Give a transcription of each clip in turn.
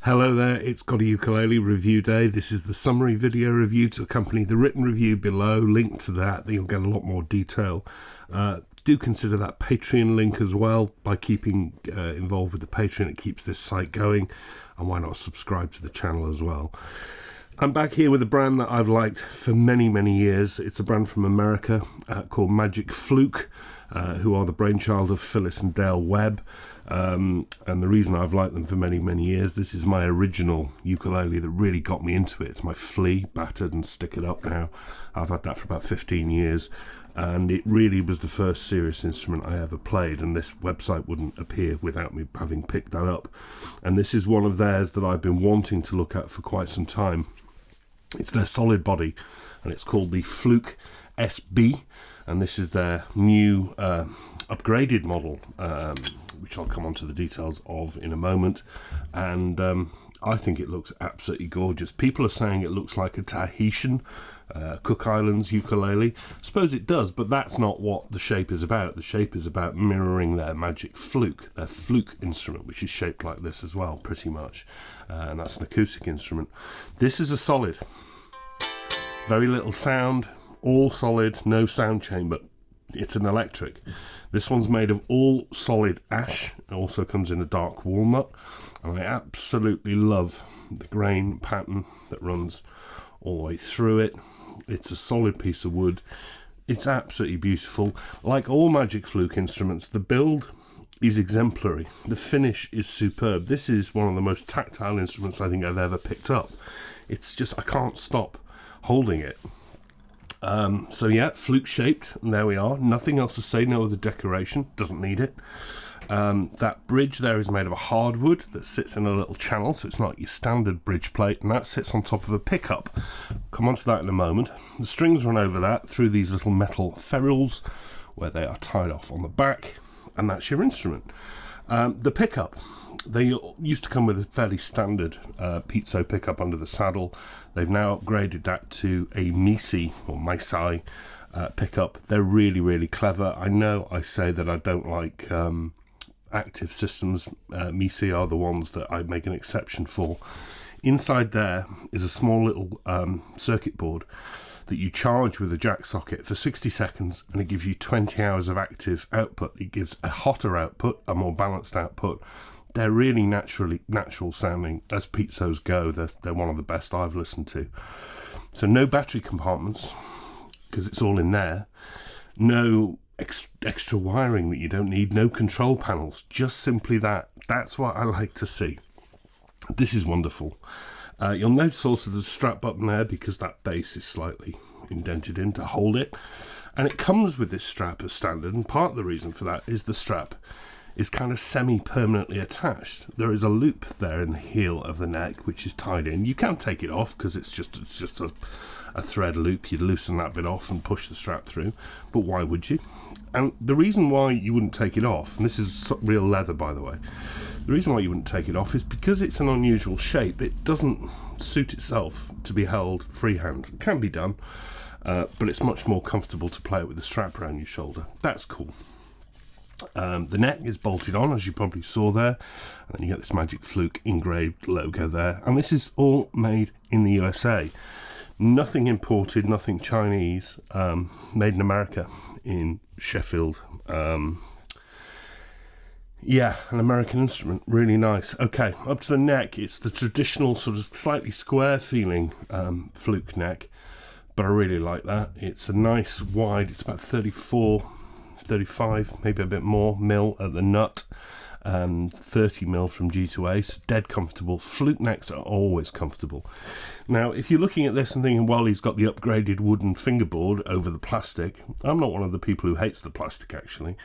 Hello there, it's GotAUkulele review day. This is the summary video review to accompany the written review below. Link to that, you'll get a lot more detail. Do consider that Patreon link as well. By keeping involved with the Patreon, it keeps this site going. And why not subscribe to the channel as well? I'm back here with a brand that I've liked for many, many years. It's a brand from America called Magic Fluke, who are the brainchild of Phyllis and Dale Webb. And the reason I've liked them for many, many years, this is my original ukulele that really got me into it. It's my Flea, battered and stick it up now. I've had that for about 15 years. And it really was the first serious instrument I ever played, and this website wouldn't appear without me having picked that up. And this is one of theirs that I've been wanting to look at for quite some time. It's their solid body, and it's called the Fluke SB, and this is their new upgraded model, which I'll come on to the details of in a moment. And I think it looks absolutely gorgeous. People are saying it looks like a Tahitian Cook Islands ukulele. I suppose it does, but that's not what the shape is about. The shape is about mirroring their Magic Fluke, their Fluke instrument, which is shaped like this as well, pretty much. And that's an acoustic instrument. This is a solid. Very little sound, all solid, no sound chamber. It's an electric. This one's made of all solid ash. It also comes in a dark walnut. And I absolutely love the grain pattern that runs all the way through it. It's a solid piece of wood. It's absolutely beautiful. Like all Magic Fluke instruments, the build is exemplary. The finish is superb. This is one of the most tactile instruments I think I've ever picked up. It's just, I can't stop holding it. So yeah, Fluke shaped, and there we are. Nothing else to say, no other decoration, doesn't need it. That bridge there is made of a hardwood that sits in a little channel, so it's not your standard bridge plate, and that sits on top of a pickup. Come on to that in a moment. The strings run over that through these little metal ferrules where they are tied off on the back, and that's your instrument. The pickup, they used to come with a fairly standard piezo pickup under the saddle. They've now upgraded that to a Misi or Misai pickup. They're really, really clever. I know I say that I don't like active systems. Misi are the ones that I make an exception for. Inside there is a small little circuit board that you charge with a jack socket for 60 seconds, and it gives you 20 hours of active output. It gives a hotter output, a more balanced output. They're really natural sounding as pizzos go. They're one of the best I've listened to. So no battery compartments, because it's all in there. No extra wiring that you don't need. No control panels. Just simply that. That's what I like to see. This is wonderful. You'll notice also there's a strap button there because that base is slightly indented in to hold it. And it comes with this strap as standard, and part of the reason for that is the strap is kind of semi-permanently attached. There is a loop there in the heel of the neck which is tied in. You can take it off because it's just a thread loop. You'd loosen that bit off and push the strap through, but why would you? And the reason why you wouldn't take it off, and this is real leather by the way, the reason why you wouldn't take it off is because it's an unusual shape. It doesn't suit itself to be held freehand. It can be done, but it's much more comfortable to play it with the strap around your shoulder. That's cool. The neck is bolted on, as you probably saw there, and then you get this Magic Fluke engraved logo there, and this is all made in the USA. Nothing imported, nothing Chinese, made in America in Sheffield. Yeah, an American instrument, really nice. Okay, up to the neck, it's the traditional sort of slightly square feeling Fluke neck, but I really like that. It's a nice wide, it's about 34, 35, maybe a bit more mil at the nut, 30 mil from G to A, so dead comfortable. Fluke necks are always comfortable. Now, if you're looking at this and thinking, well, he's got the upgraded wooden fingerboard over the plastic, I'm not one of the people who hates the plastic, actually.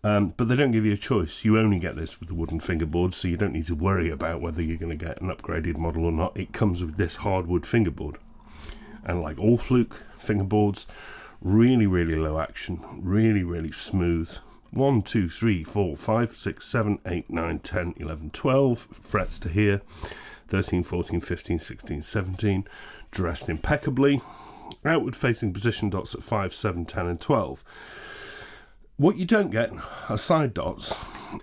But they don't give you a choice. You only get this with the wooden fingerboard, so you don't need to worry about whether you're going to get an upgraded model or not. It comes with this hardwood fingerboard. And like all Fluke fingerboards, really, really low action, really, really smooth. 1, 2, 3, 4, 5, 6, 7, 8, 9, 10, 11, 12 frets to here. 13, 14, 15, 16, 17. Dressed impeccably. Outward facing position dots at 5, 7, 10 and 12. What you don't get are side dots,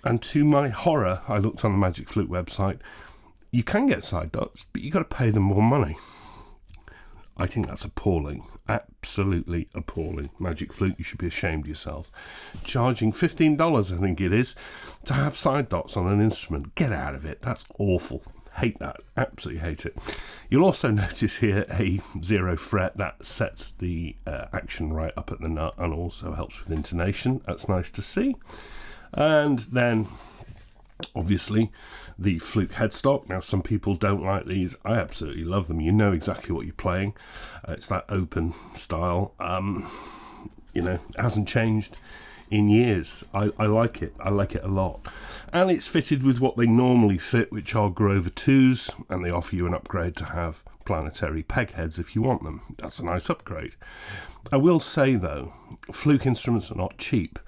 and to my horror, I looked on the Magic Fluke website, You can get side dots, but you've got to pay them more money. I think that's appalling. Absolutely appalling. Magic Fluke, you should be ashamed of yourself. Charging $15, I think it is, to have side dots on an instrument. Get out of it. That's awful. Hate that. Absolutely hate it. You'll also notice here a 0 fret that sets the action right up at the nut and also helps with intonation. That's nice to see. And then obviously the Fluke headstock. Now some people don't like these. I absolutely love them. You know exactly what you're playing. It's that open style. It hasn't changed in years. I like it. I like it a lot. And it's fitted with what they normally fit, which are Grover 2s, and they offer you an upgrade to have planetary peg heads if you want them. That's a nice upgrade. I will say though, Fluke instruments are not cheap.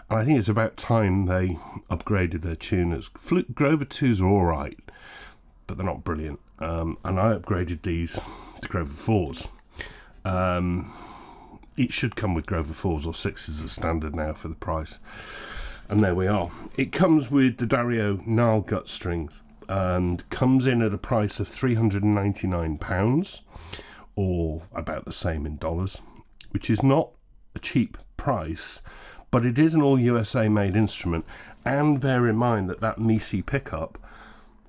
And I think it's about time they upgraded their tuners. Fluke Grover 2s are alright, but they're not brilliant. And I upgraded these to Grover 4s. It should come with Grover 4s or 6s as standard now for the price. And there we are. It comes with the Dario Gnarl gut strings and comes in at a price of £399, or about the same in dollars, which is not a cheap price. But it is an all USA made instrument, and bear in mind that Misi pickup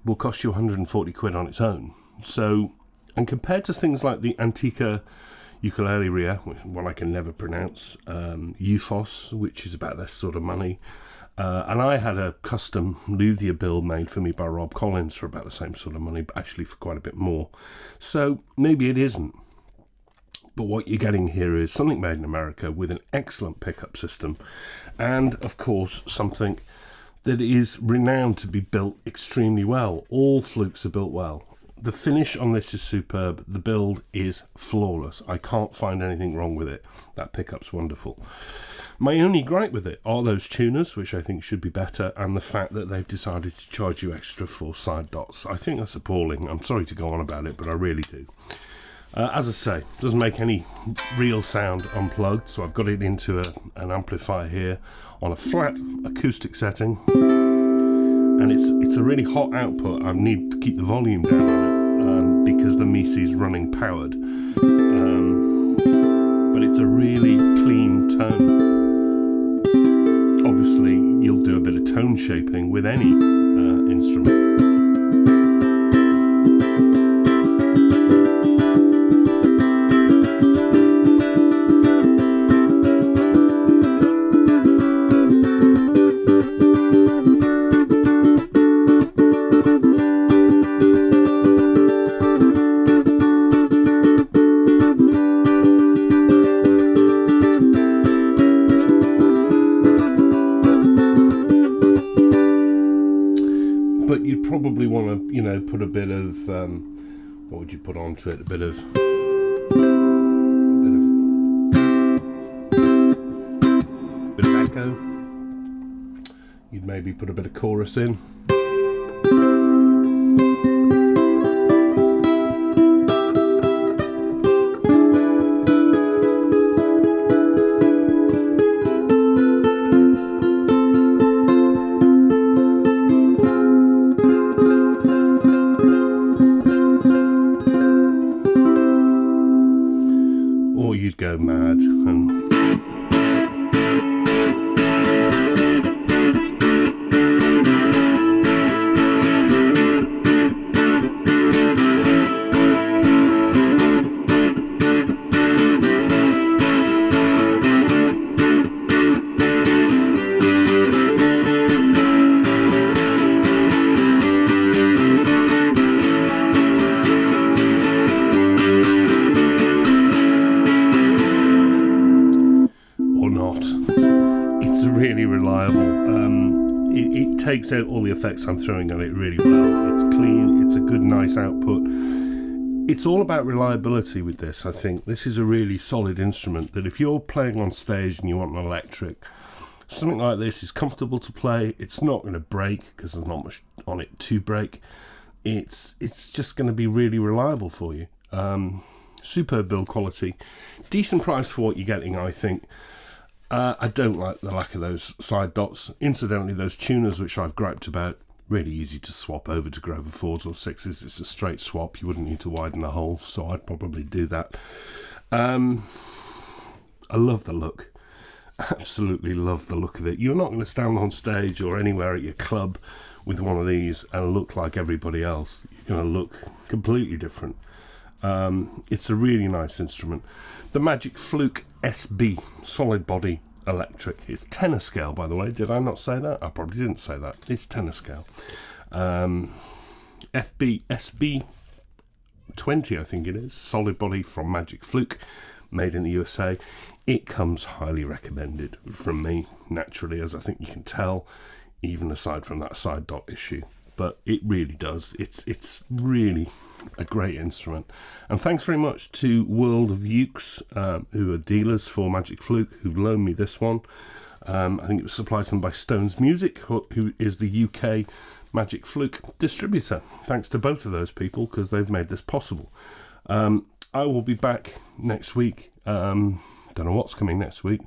will cost you 140 quid on its own. So, and compared to things like the GotAUkulele, one I can never pronounce, UFOS, which is about this sort of money, and I had a custom luthier build made for me by Rob Collins for about the same sort of money, but actually for quite a bit more. So maybe it isn't. But what you're getting here is something made in America with an excellent pickup system, and of course something that is renowned to be built extremely well. All Flukes are built well. The finish on this is superb. The build is flawless. I can't find anything wrong with it. That pickup's wonderful. My only gripe with it are those tuners, which I think should be better, and the fact that they've decided to charge you extra for side dots. I think that's appalling. I'm sorry to go on about it, but I really do. As I say, doesn't make any real sound unplugged, so I've got it into an amplifier here on a flat acoustic setting, and it's a really hot output. I need to keep the volume down on it because the Misi is running powered, but it's a really clean tone. Obviously, you'll do a bit of tone shaping with any instrument. But you'd probably want to, put a bit of, what would you put onto it? A bit of echo. You'd maybe put a bit of chorus in. Or you'd go mad and really reliable. It takes out all the effects I'm throwing on it really well. It's clean, it's a good nice output. It's all about reliability with this. I think this is a really solid instrument that if you're playing on stage and you want an electric, something like this is comfortable to play. It's not going to break because there's not much on it to break. It's just going to be really reliable for you. Superb build quality, decent price for what you're getting, I think. I don't like the lack of those side dots. Incidentally, those tuners which I've griped about Really easy to swap over to Grover 4s or 6s. It's a straight swap. You wouldn't need to widen the hole, so I'd probably do that. I love the look. Absolutely love the look of it. You're not going to stand on stage or anywhere at your club with one of these and look like everybody else. You're going to look completely different. It's a really nice instrument. The Magic Fluke SB, solid body electric. It's tenor scale, by the way. Did I not say that? I probably didn't say that. It's tenor scale. SB 20, I think it is. Solid body from Magic Fluke, made in the USA. It comes highly recommended from me, naturally, as I think you can tell, even aside from that side dot issue. But it really does. It's really a great instrument. And thanks very much to World of Ukes, who are dealers for Magic Fluke, who've loaned me this one. I think it was supplied to them by Stones Music, who is the UK Magic Fluke distributor. Thanks to both of those people, because they've made this possible. I will be back next week. Don't know what's coming next week.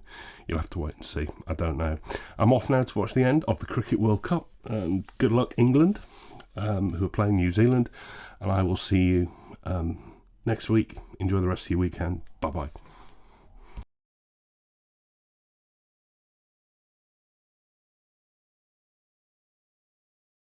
You'll have to wait and see. I don't know. I'm off now to watch the end of the Cricket World Cup. Good luck, England, who are playing New Zealand. And I will see you next week. Enjoy the rest of your weekend. Bye-bye.